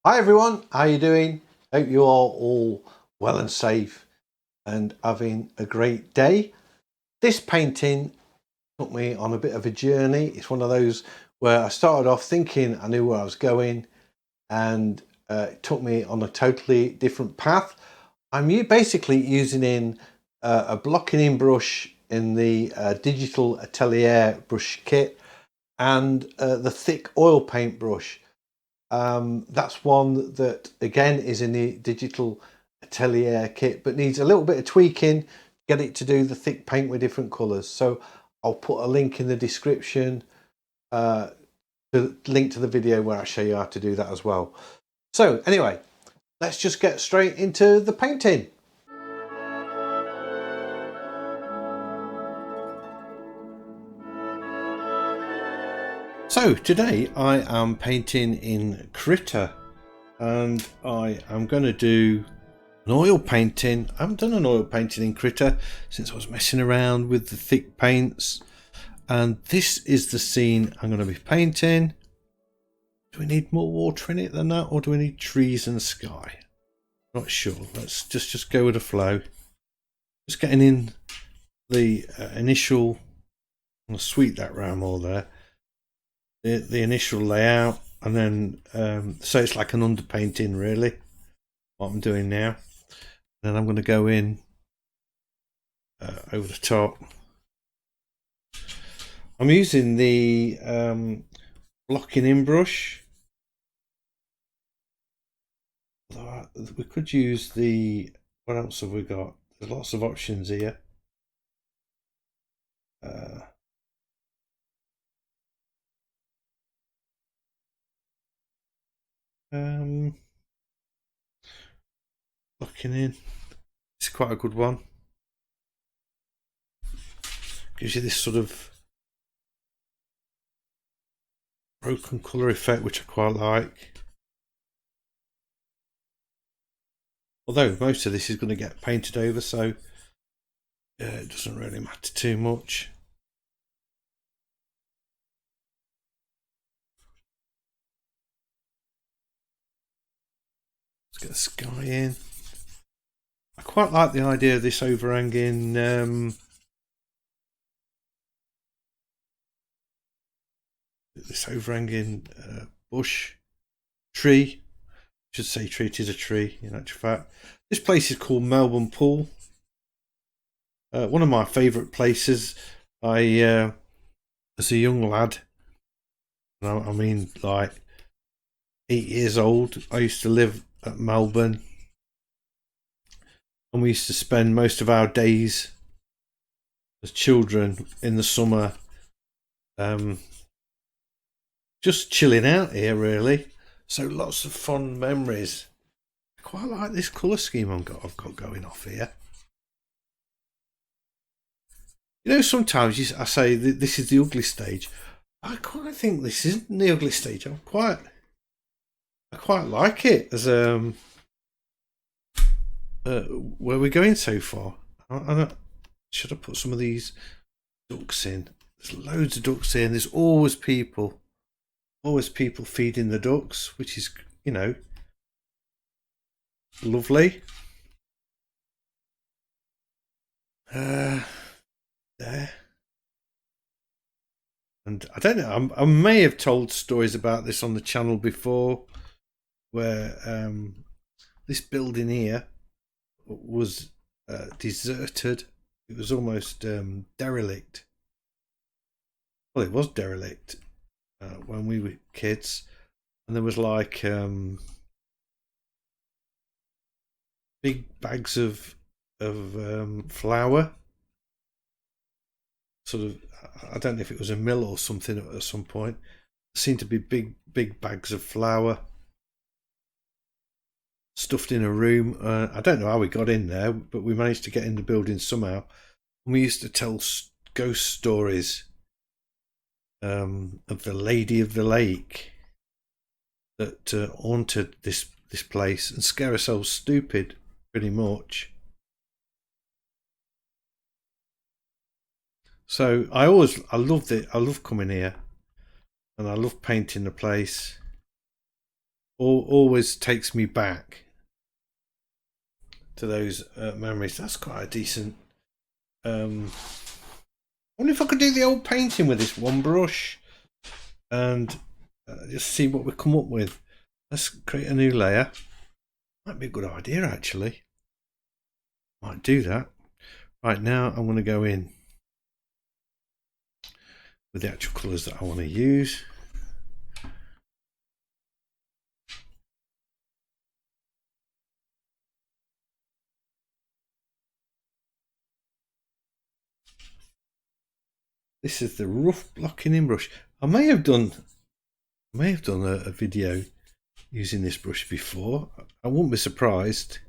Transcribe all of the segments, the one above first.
Hi everyone, how are you doing? Hope you are all well and safe and having a great day. This painting took me on a bit of a journey. It's one of those where I started off thinking I knew where I was going, and it took me on a totally different path. I'm basically using a blocking in brush in the Digital Atelier brush kit and the thick oil paint brush. That's one that again is in the Digital Atelier kit, but needs a little bit of tweaking to get it to do the thick paint with different colours. So I'll put a link in the description, to link to the video where I show you how to do that as well. So anyway, let's just get straight into the painting. So today I am painting in Krita, and I am going to do an oil painting. I haven't done an oil painting in Krita since I was messing around with the thick paints, and this is the scene I'm going to be painting. Do we need more water in it than that, or do we need trees and sky? Not sure. Let's just go with the flow. Just getting in the initial. I'm going to sweep that round more there. The initial layout, and then so it's like an underpainting really what I'm doing now. Then I'm going to go in over the top. I'm using the blocking in brush. We could use the, what else have we got? There's lots of options here. Blocking in, it's quite a good one. Gives you this sort of broken colour effect, which I quite like. Although most of this is going to get painted over, so it doesn't really matter too much. Let's get the sky in. I quite like the idea of this overhanging bush, tree. I should say tree. It is a tree in actual fact. This place is called Melbourne Pool. One of my favourite places. I as a young lad, I mean like 8 years old, I used to live at Melbourne, and we used to spend most of our days as children in the summer just chilling out here really. So lots of fond memories. I quite like this colour scheme I've got going off here. You know, sometimes I say this is the ugly stage. I quite think this isn't the ugly stage. I quite like it as where we're going so far. Should I put some of these ducks in? There's loads of ducks in. There's always people feeding the ducks, which is, you know, lovely. There. And I don't know, I may have told stories about this on the channel before, where this building here was deserted. It was almost derelict. Well, it was derelict when we were kids, and there was like big bags of flour. Sort of, I don't know if it was a mill or something at some point. There seemed to be big bags of flour stuffed in a room. I don't know how we got in there, but we managed to get in the building somehow. And we used to tell ghost stories of the Lady of the Lake that haunted this place and scare ourselves stupid, pretty much. So I loved it. I love coming here, and I love painting the place. always takes me back to those memories. That's quite a decent. I wonder if I could do the old painting with this one brush and just see what we come up with. Let's create a new layer. Might be a good idea actually. Might do that. Right, now I'm going to go in with the actual colours that I want to use. This is the rough blocking in brush. I may have done a video using this brush before. I wouldn't be surprised.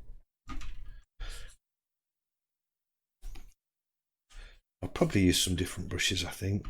I'll probably use some different brushes, I think.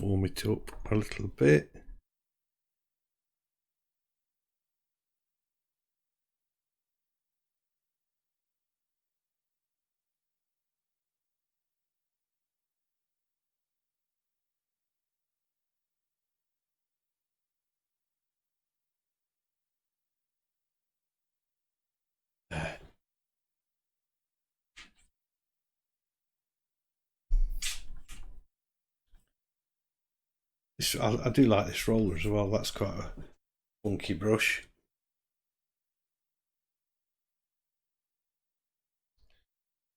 Warm it up a little bit. I do like this roller as well. That's quite a funky brush.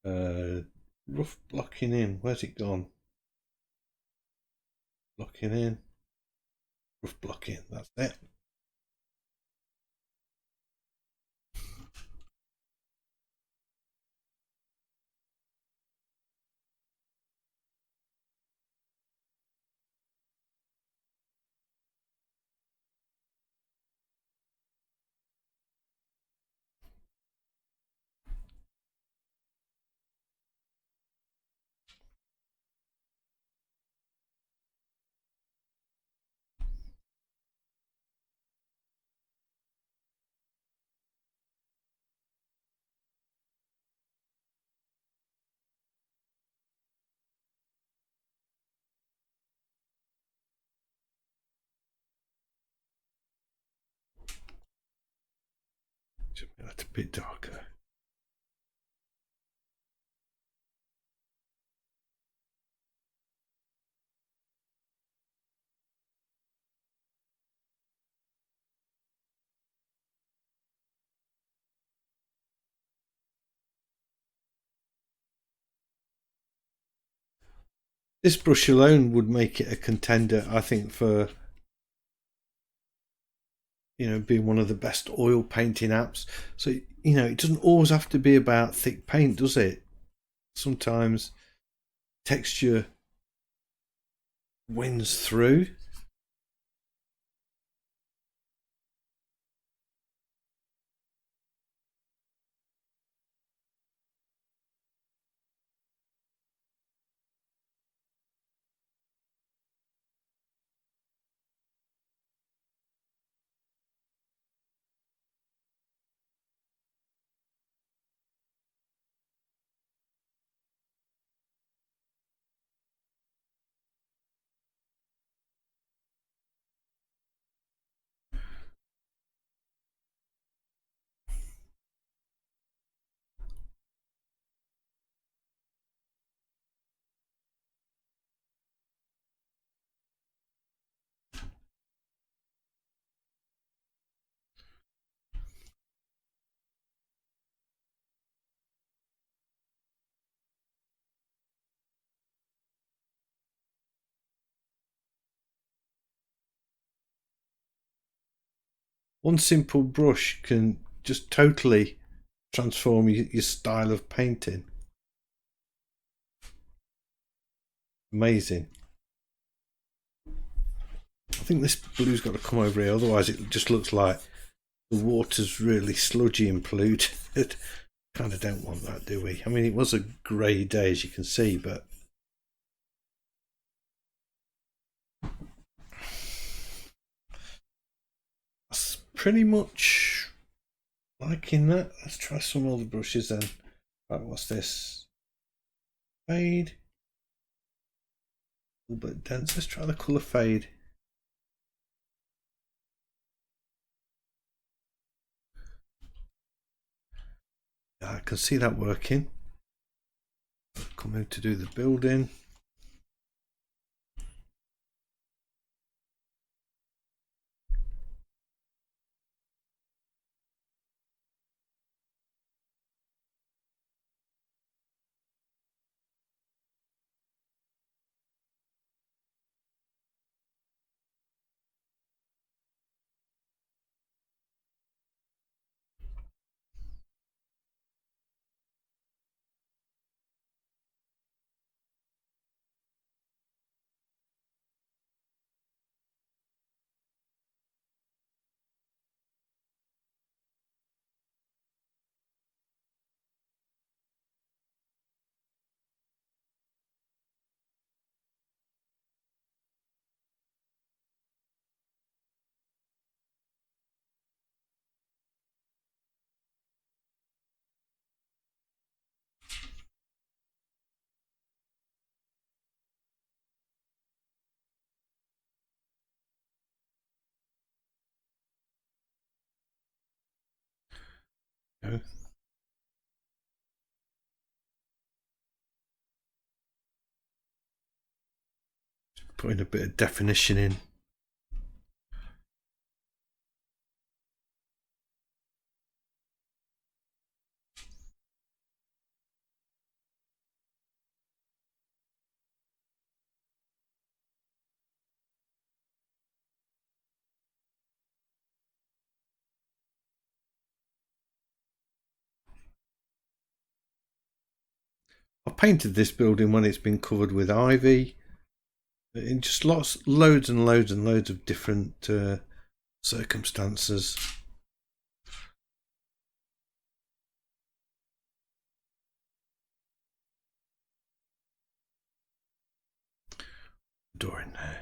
Rough blocking in. Where's it gone? Blocking in. Rough blocking. That's it. That's a bit darker. This brush alone would make it a contender, I think, for being one of the best oil painting apps. So it doesn't always have to be about thick paint, does it? Sometimes texture wins through. One simple brush can just totally transform your style of painting. Amazing. I think this blue's got to come over here, otherwise it just looks like the water's really sludgy and polluted. Kind of don't want that, do we? I mean, it was a grey day, as you can see, but that's pretty much liking that. Let's try some other brushes then. Right, what's this? Fade. A little bit dense. Let's try the colour fade. I can see that working. Coming to do the building. No. Putting a bit of definition in. I painted this building when it's been covered with ivy. In just loads and loads and loads of different circumstances. Door in there.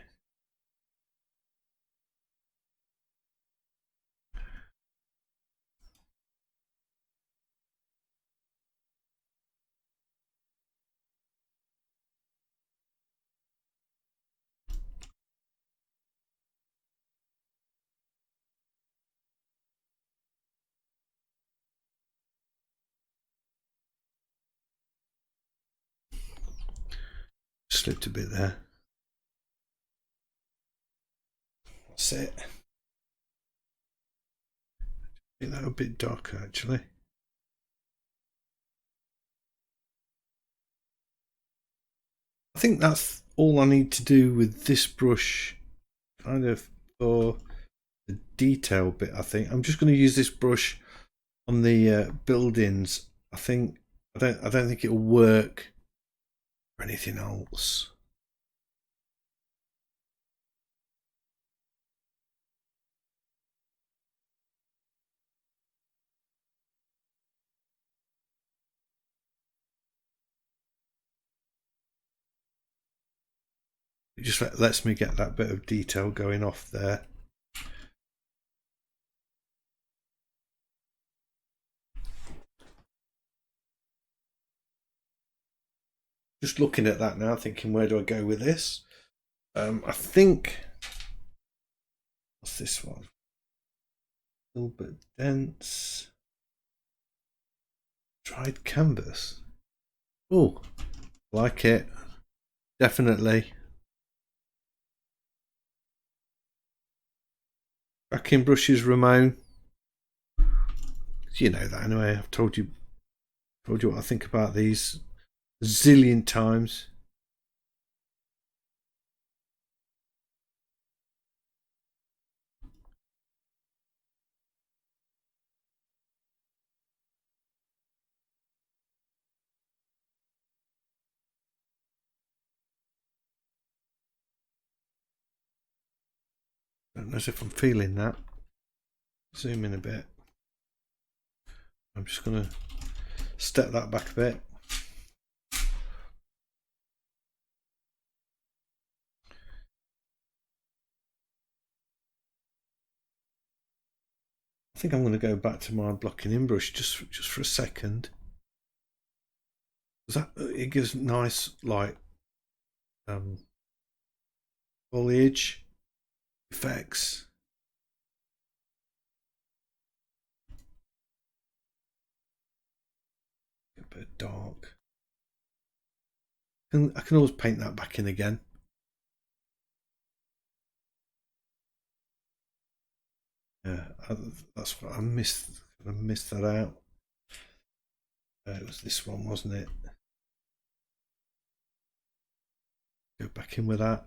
Slipped a bit there. That's it. Make that a bit darker actually. I think that's all I need to do with this brush, kind of for the detail bit. I think I'm just going to use this brush on the buildings. I don't think it'll work for anything else. It just lets me get that bit of detail going off there. Just looking at that now, thinking, where do I go with this? I think, what's this one? A little bit dense. Dried canvas. Oh, like it. Definitely. Backing brushes, Ramon. You know that anyway. I've told you what I think about these a zillion times. don't know if I'm feeling that. Zoom in a bit. I'm just going to step that back a bit. I think I'm going to go back to my blocking in brush just for a second. That it gives nice like foliage effects. A bit dark. I can always paint that back in again. Yeah, that's what I missed. I missed that out. It was this one, wasn't it? Go back in with that.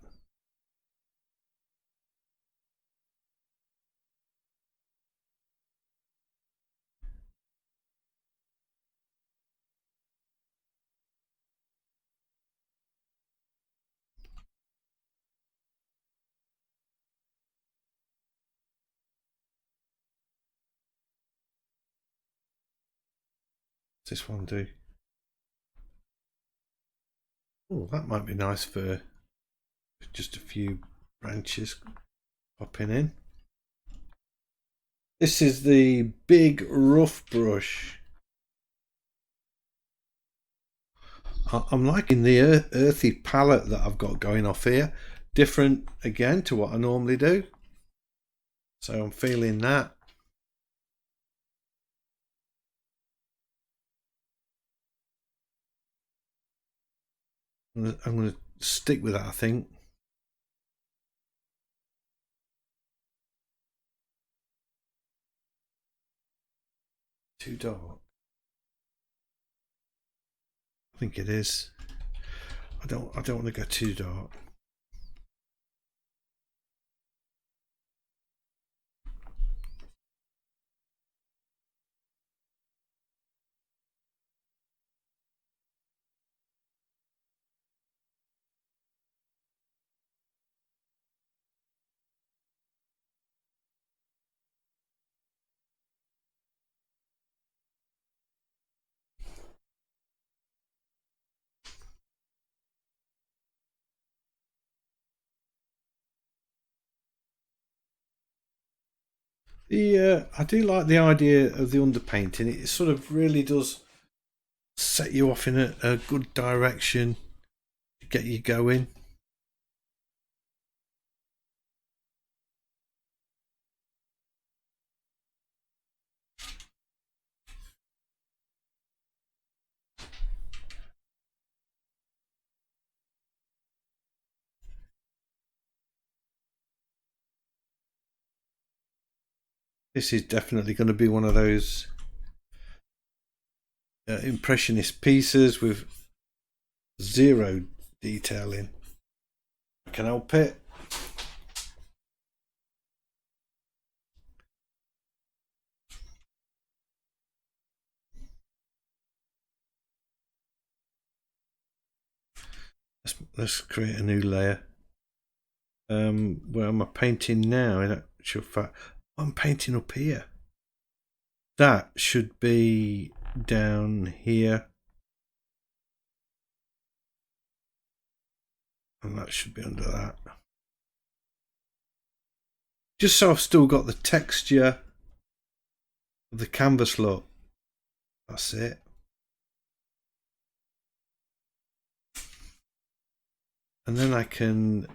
What's this one do? Oh, that might be nice for just a few branches popping in. This is the big rough brush. I'm liking the earthy palette that I've got going off here. Different again to what I normally do. So I'm feeling that. I'm going to stick with that, I think. Too dark. I think it is. I don't want to go too dark. I do like the idea of the underpainting. It sort of really does set you off in a good direction to get you going. This is definitely going to be one of those Impressionist pieces with zero detailing. I can help it. Let's create a new layer. Where am I painting now? In actual fact, I'm painting up here. That should be down here. And that should be under that. Just so I've still got the texture of the canvas look. That's it. And then I can,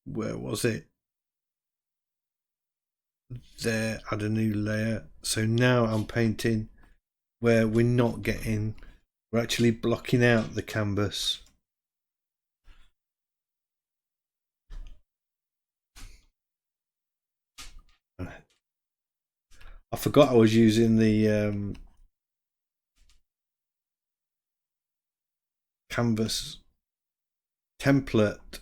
where was it? There, add a new layer. So now I'm painting where we're not getting, we're actually blocking out the canvas. I forgot I was using the canvas template,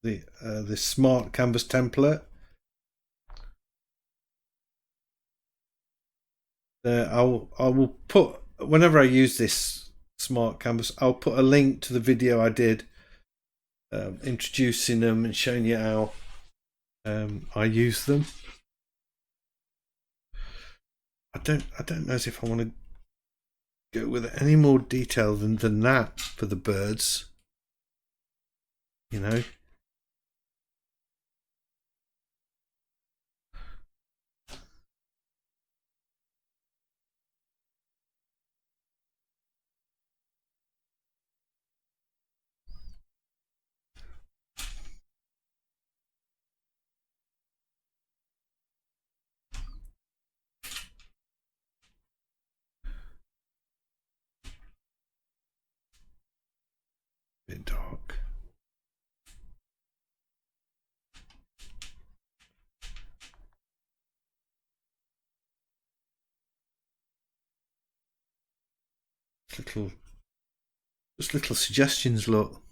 the smart canvas template. I will put, whenever I use this smart canvas, I'll put a link to the video I did introducing them and showing you how I use them. I don't know as if I want to go with any more detail than that for the birds, you know. Bit dark. Little suggestions, look.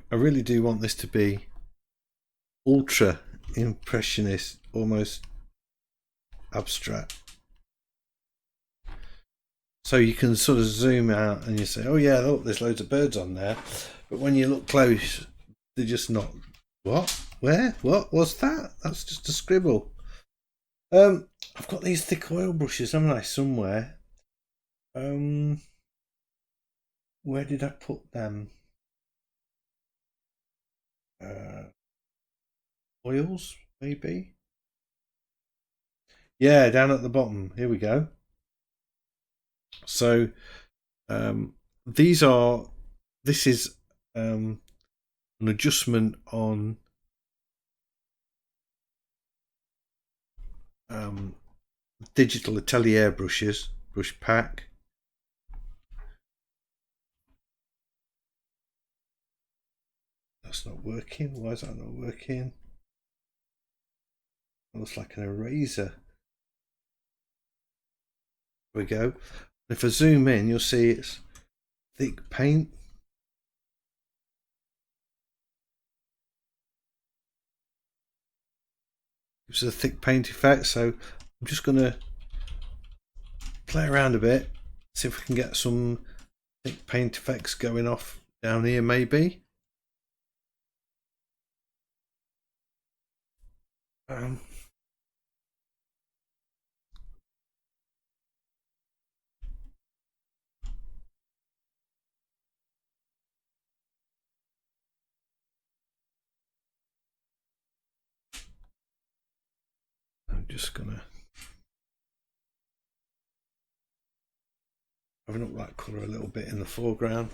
I really do want this to be ultra impressionist, almost abstract. So you can sort of zoom out and you say, oh yeah, look, there's loads of birds on there. But when you look close, they're just not. What? Where? What was that? That's just a scribble. I've got these thick oil brushes, haven't I, somewhere? Where did I put them? Oils, maybe? Yeah, down at the bottom. Here we go. So this is an adjustment on Digital Atelier brushes, brush pack. That's not working. Why is that not working? It looks like an eraser. There we go. If I zoom in, you'll see it's thick paint. Gives a thick paint effect. So I'm just going to play around a bit, see if we can get some thick paint effects going off down here, maybe. I'm just gonna having up that colour a little bit in the foreground.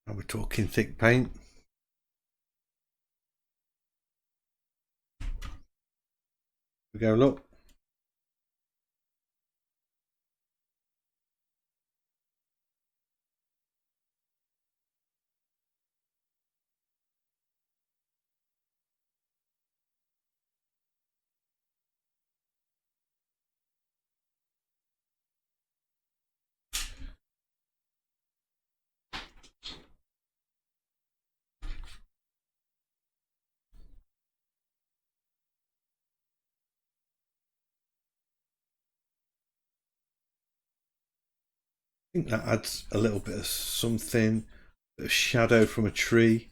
Now we're talking thick paint. We go, look. I think that adds a little bit of something, a bit of shadow from a tree.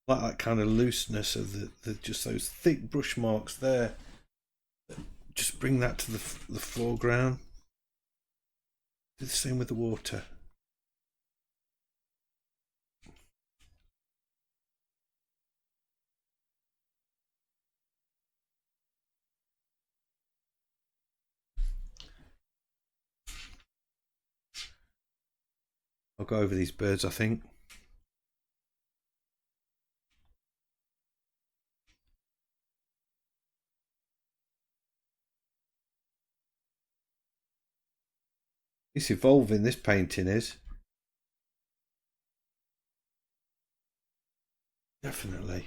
Like that kind of looseness of the just those thick brush marks there. Just bring that to the foreground. Do the same with the water. I'll go over these birds, I think. It's evolving, this painting is. Definitely.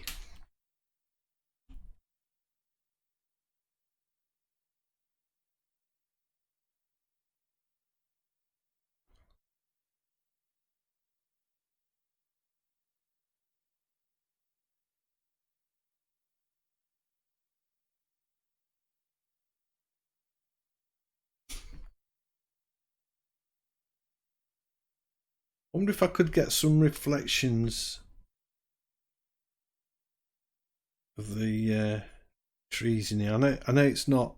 I wonder if I could get some reflections of the trees in here. I know it's not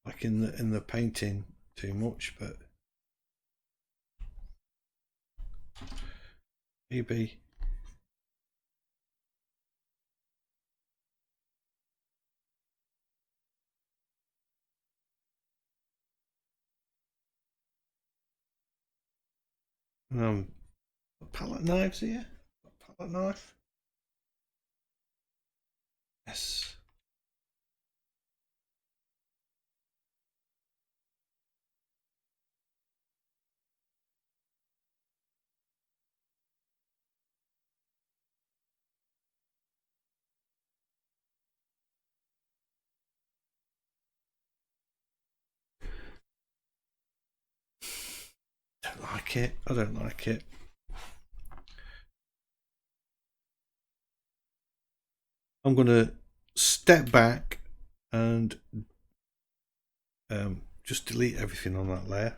like in the painting too much, but maybe. Palette knives here. Palette knife. Yes. Don't like it. I don't like it. I'm going to step back and just delete everything on that layer.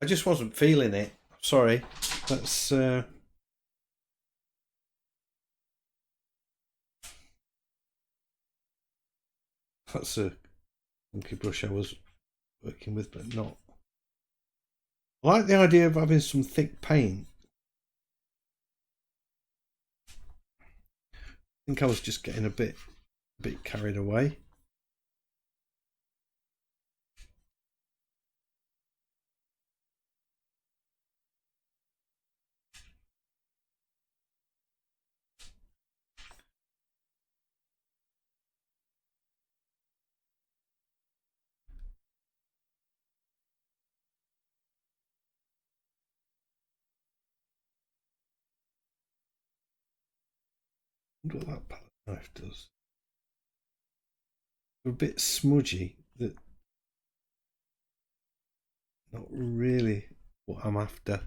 I just wasn't feeling it. Sorry. That's a funky brush I was working with, but not. I like the idea of having some thick paint. I think I was just getting a bit carried away. I wonder what that palette knife does. They're a bit smudgy. That not really what I'm after.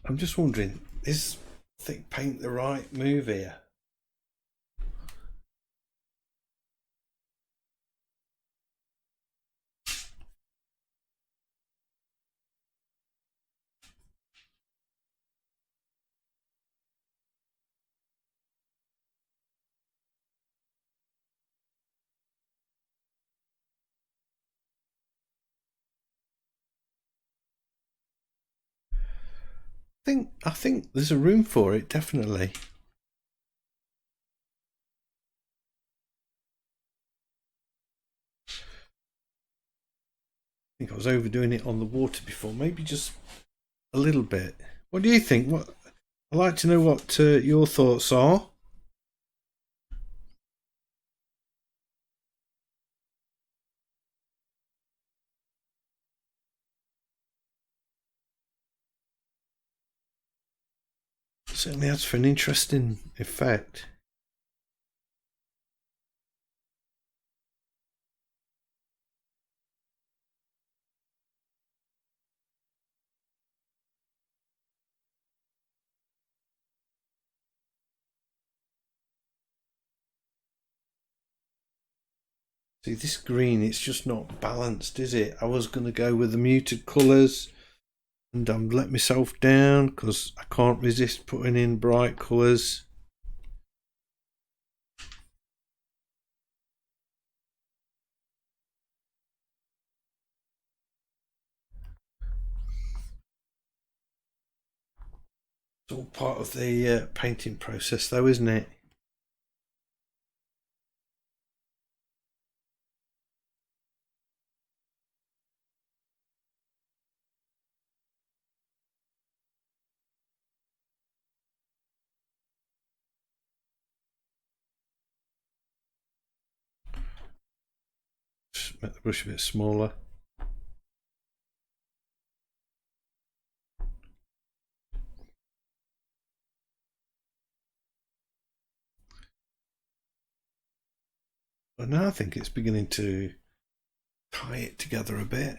I'm just wondering, is thick paint the right move here? I think there's a room for it, definitely. I think I was overdoing it on the water before, maybe just a little bit. What do you think? What I'd like to know what your thoughts are. Certainly adds for an interesting effect. See, this green, it's just not balanced, is it? I was going to go with the muted colours and let myself down because I can't resist putting in bright colours. It's all part of the painting process though, isn't it? make the brush a bit smaller. But now I think it's beginning to tie it together a bit.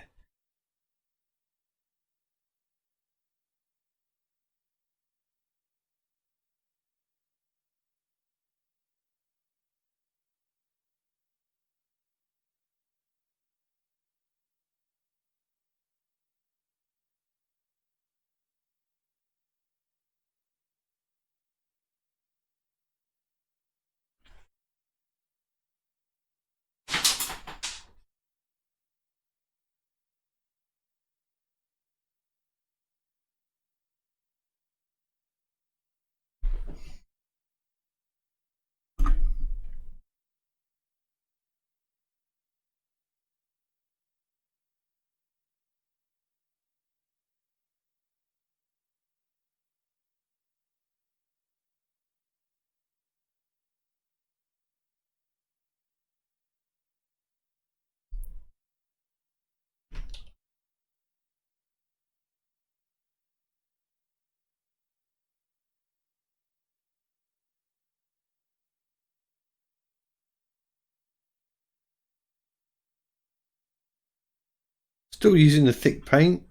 Still using the thick paint.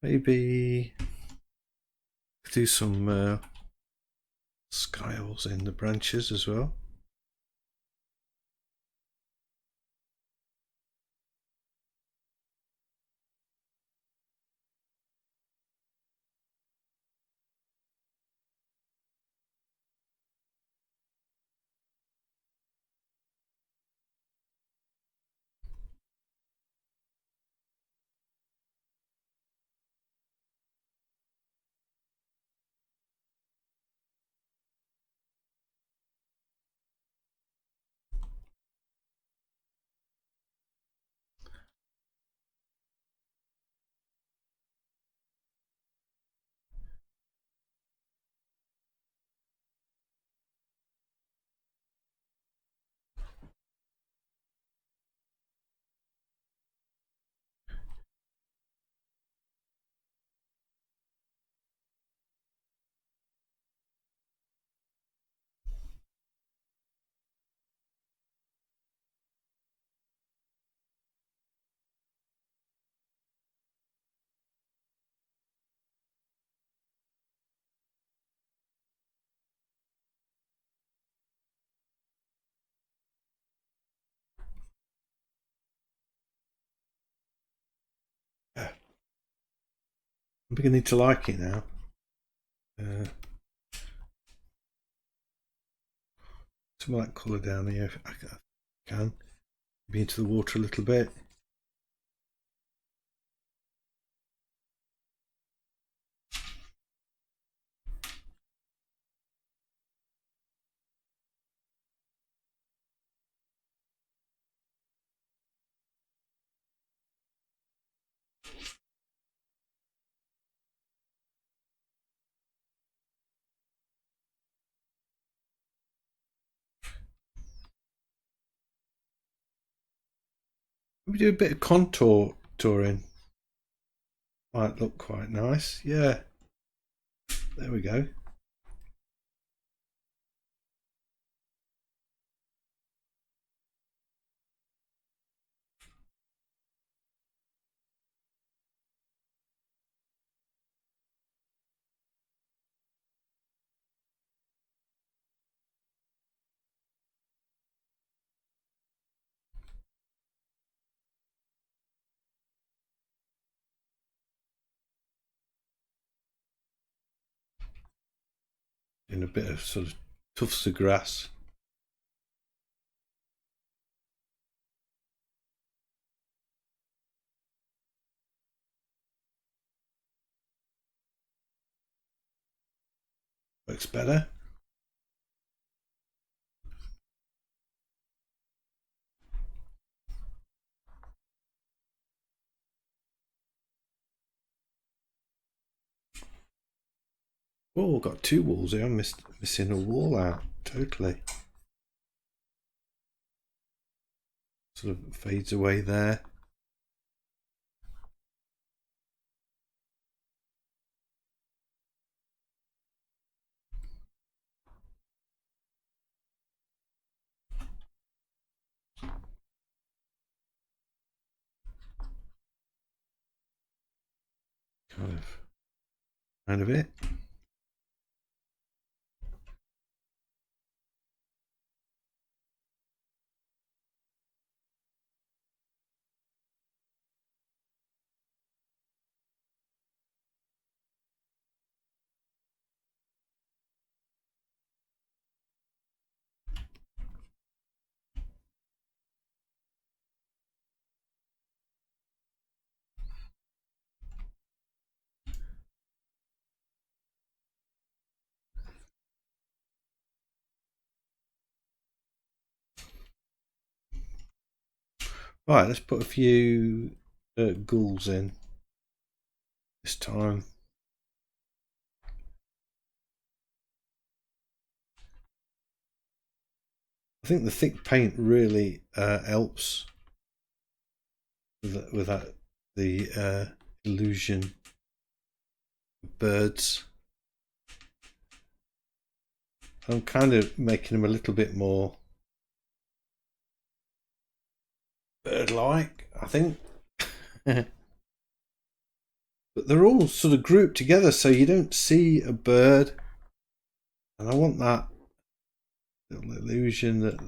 Maybe do some scales in the branches as well. Yeah. I'm beginning to like it now. Some of that colour down here, if I can. Be into the water a little bit. We do a bit of contouring. Might look quite nice. Yeah. There we go. In a bit of sort of tufts of grass. Looks better. Oh, I've got two walls here. I'm missing a wall out totally. Sort of fades away there. Kind of it. Right, let's put a few ghouls in this time. I think the thick paint really helps with that the illusion of birds. I'm kind of making them a little bit more bird-like, I think. But they're all sort of grouped together so you don't see a bird. And I want that little illusion that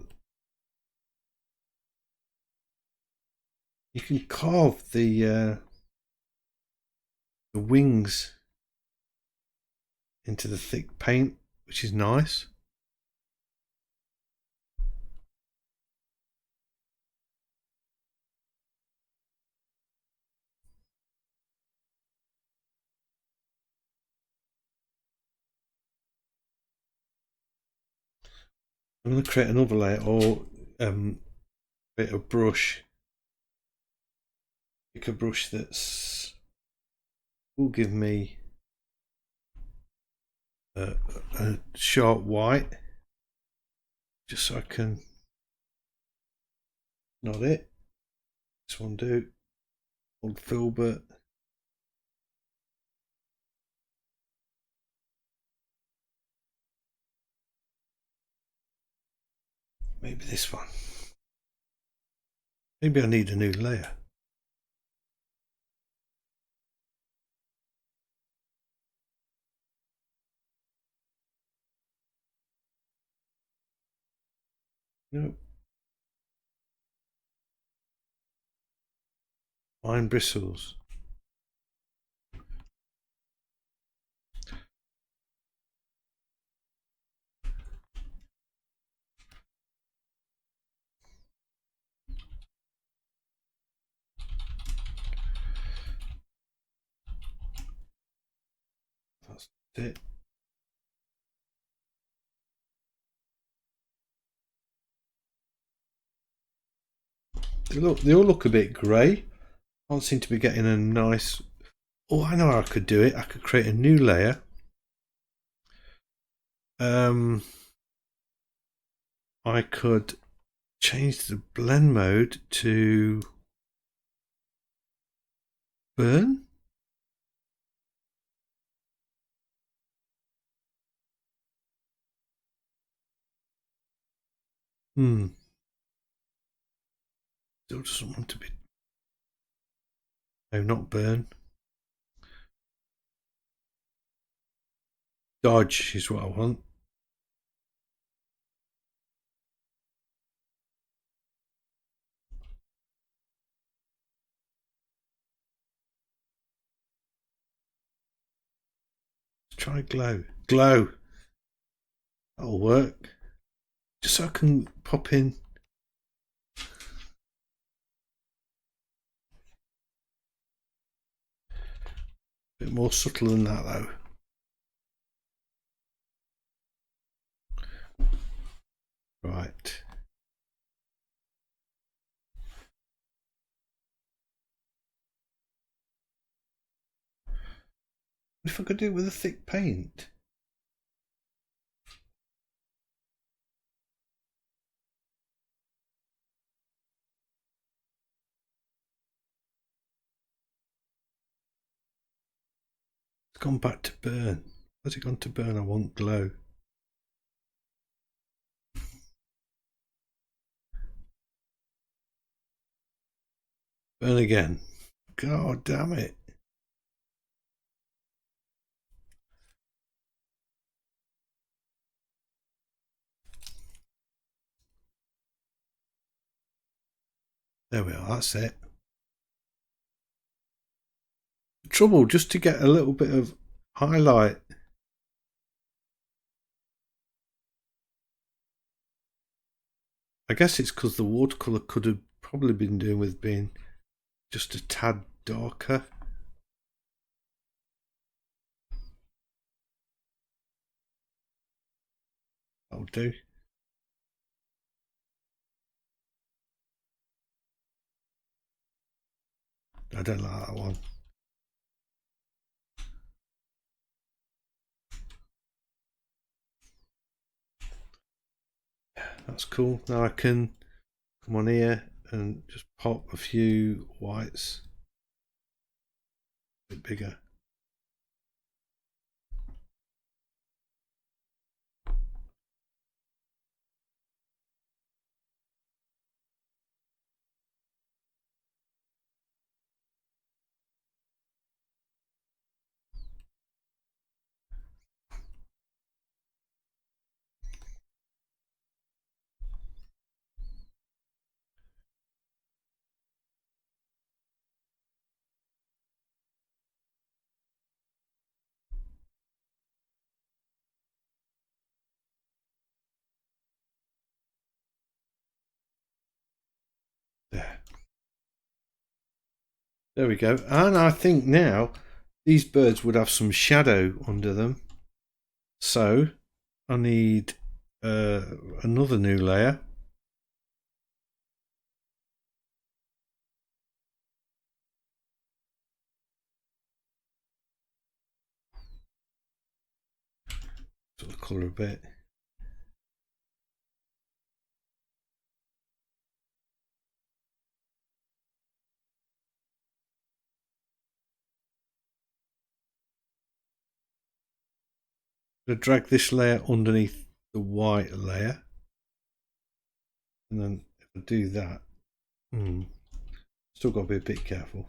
you can carve the wings into the thick paint, which is nice. I'm going to create another layer or bit of brush. Pick a brush that's will give me a sharp white, just so I can not it. This one do old filbert. Maybe this one. Maybe I need a new layer. Nope. Fine bristles. That's it. They all look a bit grey. Can't seem to be getting a nice. Oh, I know how I could do it. I could create a new layer. I could change the blend mode to burn. Still doesn't want to be. No, not burn. Dodge is what I want. Let's try glow. Glow. That'll work. Just so I can pop in. A bit more subtle than that though. Right. If I could do it with a thick paint. It's gone back to burn. Has it gone to burn? I want glow. Burn again. God damn it. There we are, that's it. The trouble, just to get a little bit of highlight. I guess it's because the watercolour could have probably been doing with being just a tad darker. That'll do. I don't like that one. That's cool. Now I can come on here and just pop a few whites a bit bigger. There we go. And I think now these birds would have some shadow under them. So I need another new layer. Sort of colour a bit. I'm going to drag this layer underneath the white layer, and then if I do that, still got to be a bit careful.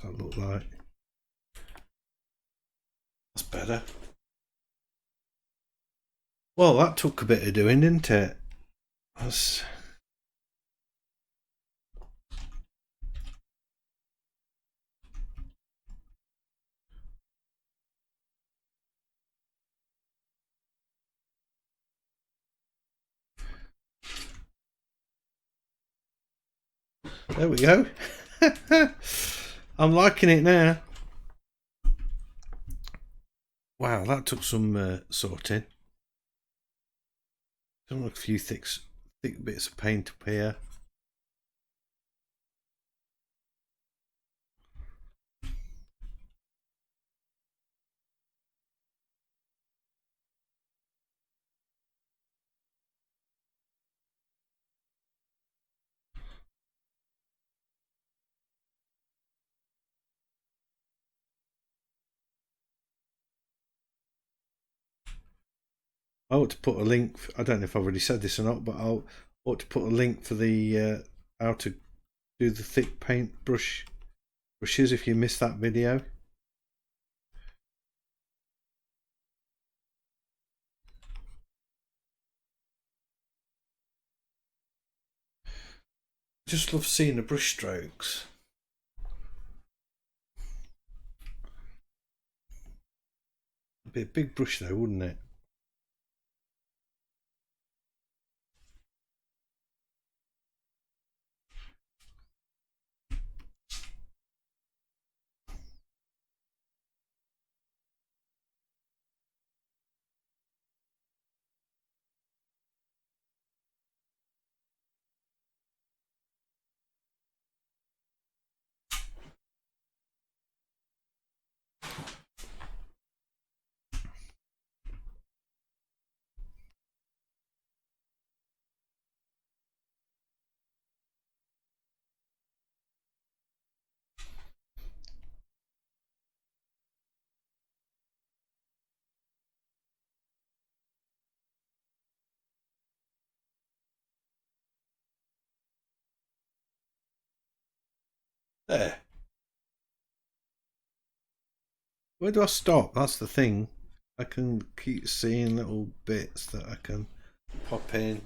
What's that look like? That's better. Well, that took a bit of doing, didn't it? That's... There we go. I'm liking it now. Wow, that took some sorting. Done a few thick bits of paint up here. I ought to put a link. I don't know if I've already said this or not, but I ought to put a link for the how to do the thick paint brushes if you missed that video. Just love seeing the brush strokes. It'd be a big brush though, wouldn't it? There. Where do I stop? That's the thing. I can keep seeing little bits that I can pop in.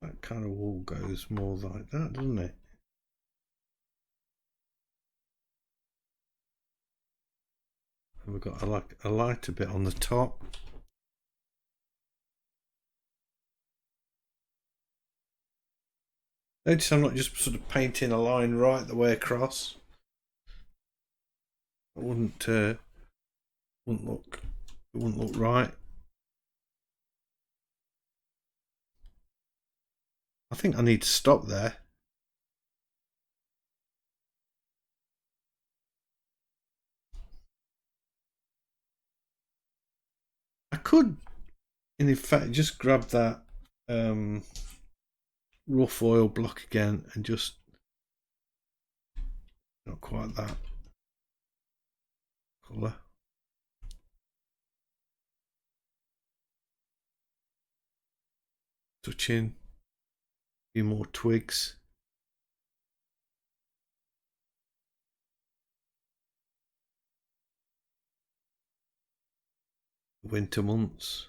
That kind of wall goes more like that, doesn't it? And we've got a lighter bit on the top. Notice I'm not just sort of painting a line right the way across. It wouldn't look right. I think I need to stop there. I could, in fact, just grab that rough oil block again and just, not quite that colour. Touch in a few more twigs. Winter months.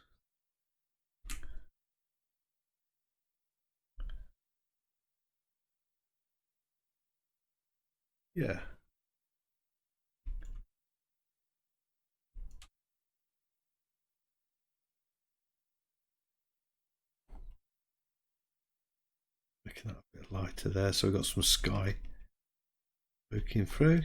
Yeah. Making that a bit lighter there, so we've got some sky poking through.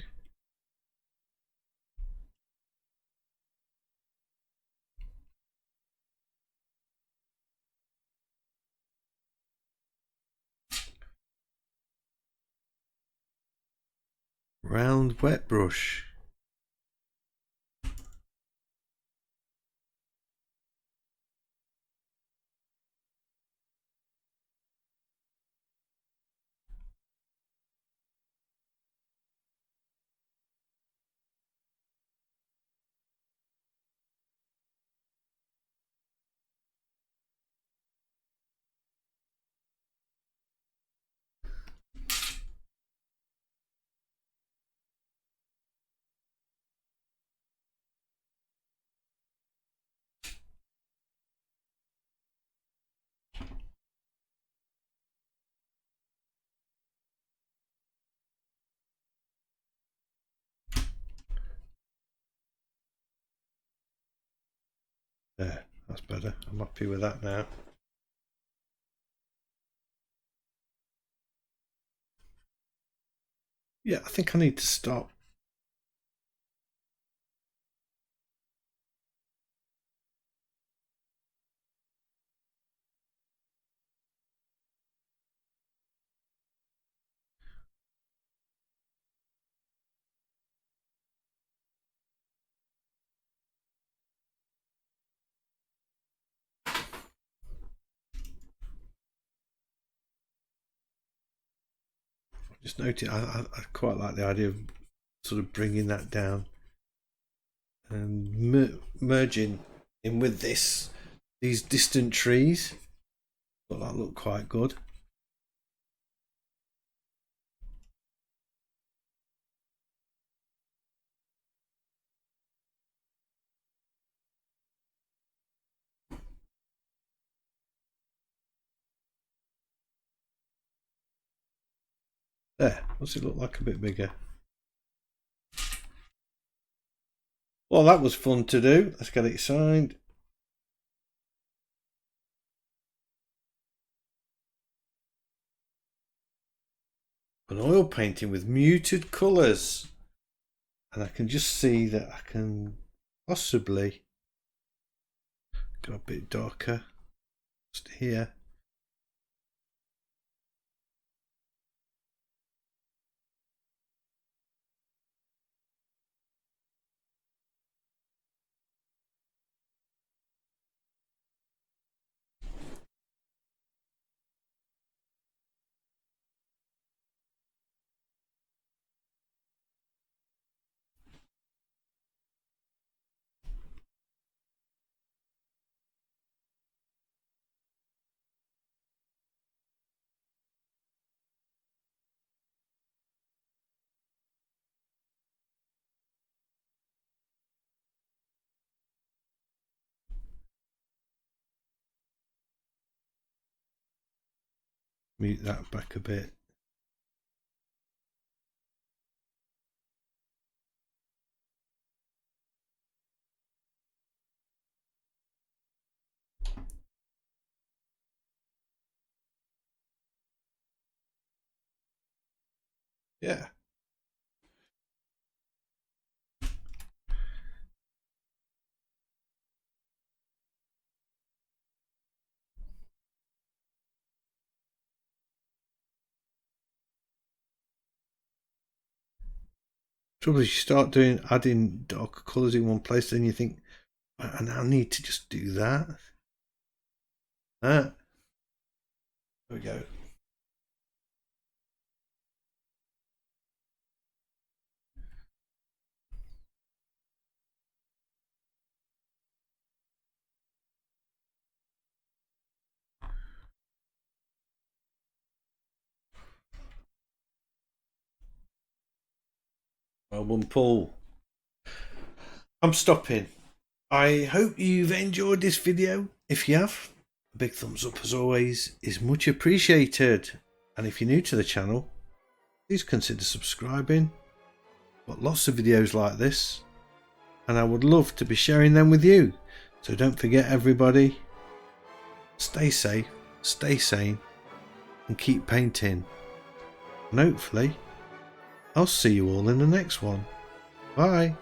Round wet brush. There, that's better. I'm happy with that now. Yeah, I think I need to stop. Just notice, I quite like the idea of sort of bringing that down and merging in with these distant trees. Thought that looked quite good. There, what's it look like a bit bigger? Well, that was fun to do. Let's get it signed. An oil painting with muted colours. And I can just see that I can possibly go a bit darker just here. Mute that back a bit. Yeah. Trouble is, you start adding darker colours in one place, then you think, I now need to just do that. There we go. Well done, Paul. I'm stopping. I hope you've enjoyed this video. If you have, a big thumbs up as always is much appreciated. And if you're new to the channel, please consider subscribing. Got lots of videos like this, and I would love to be sharing them with you. So don't forget, everybody, stay safe, stay sane, and keep painting. And hopefully, I'll see you all in the next one. Bye.